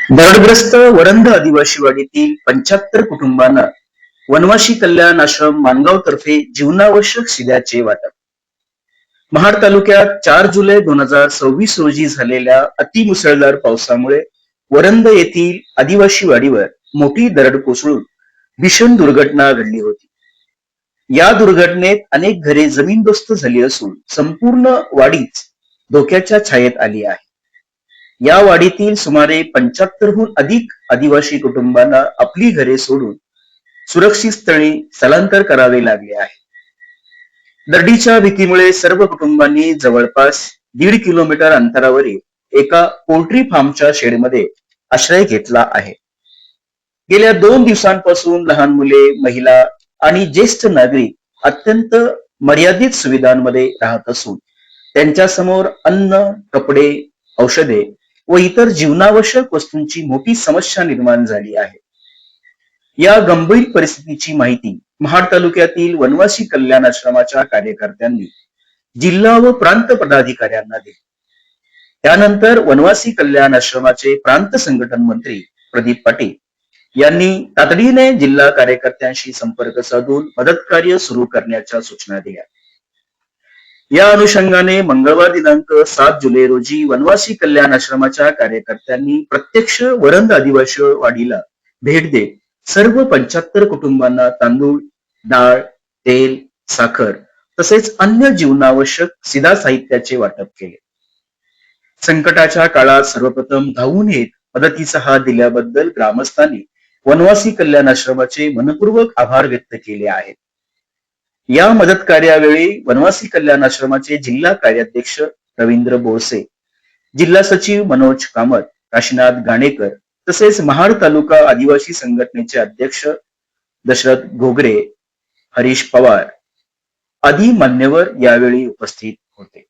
दरडग्रस्त वरंध आदिवासीवाडीतील 75 कुटुंबांना वनवासी कल्याण आश्रम माणगाव तर्फे जीवनावश्यक शिध्याचे वाटप. महाड तालुक्यात 4 जुलै 2026 रोजी झालेल्या अतिमुसळधार पावसामुळे वरंध येथील आदिवासी वाडीवर मोठी दरड कोसळून भीषण दुर्घटना घडली होती. या दुर्घटनेत अनेक घरे जमीनदोस्त झाली असून संपूर्ण वाडीच धोक्याच्या छायेत आली आहे. या वाडीतील सुमारे 75 हून अधिक आदिवासी कुटुंबांना आपली घरे सोडून सुरक्षित स्थळी स्थलांतर करावे लागले आहे. दरडीच्या भीतीमुळे सर्व कुटुंबांनी जवळपास 1.5 किलोमीटर अंतरावरील एका पोल्ट्री फार्मच्या शेडमध्ये आश्रय घेतला आहे. गेल्या 2 दिवसांपासून लहान मुले, महिला आणि ज्येष्ठ नागरिक अत्यंत मर्यादित सुविधांमध्ये राहत असून त्यांच्या समोर अन्न, कपडे, औषधे व इतर जीवनावश्यक वस्तूंची मोठी समस्या निर्माण झाली आहे. या गंभीर परिस्थितीची माहिती महाड तालुक्यातील वनवासी कल्याण आश्रमाच्या कार्यकर्त्यांनी जिल्हा व प्रांत पदाधिकाऱ्यांना दिली. त्यानंतर वनवासी कल्याण आश्रमाचे प्रांत संघटन मंत्री प्रदीप पाटील यांनी तातडीने जिल्हा कार्यकर्त्यांशी संपर्क साधून मदत कार्य सुरू करण्याच्या सूचना दिल्या. या अनुषंगाने मंगळवार दिनांक 7 जुलै रोजी वनवासी कल्याण आश्रमाच्या कार्यकर्त्यांनी प्रत्यक्ष वरंध आदिवासी वाडीला भेट देत सर्व 75 कुटुंबांना तांदूळ, डाळ, तेल, साखर तसेच अन्य जीवनावश्यक शिधा साहित्याचे वाटप केले. संकटाच्या काळात सर्वप्रथम धावून येत मदतीचा हात दिल्याबद्दल ग्रामस्थांनी वनवासी कल्याण आश्रमाचे मनपूर्वक आभार व्यक्त केले आहेत. या मदत कार्यावेळी वनवासी कल्याण आश्रमाचे जिल्हा कार्याध्यक्ष रवींद्र बोरसे, जिल्हा सचिव मनोज कामत, काशीनाथ गाणेकर तसेच महाड तालुका आदिवासी संघटनेचे अध्यक्ष दशरथ घोगरे, हरीश पवार आदी मान्यवर यावेळी उपस्थित होते.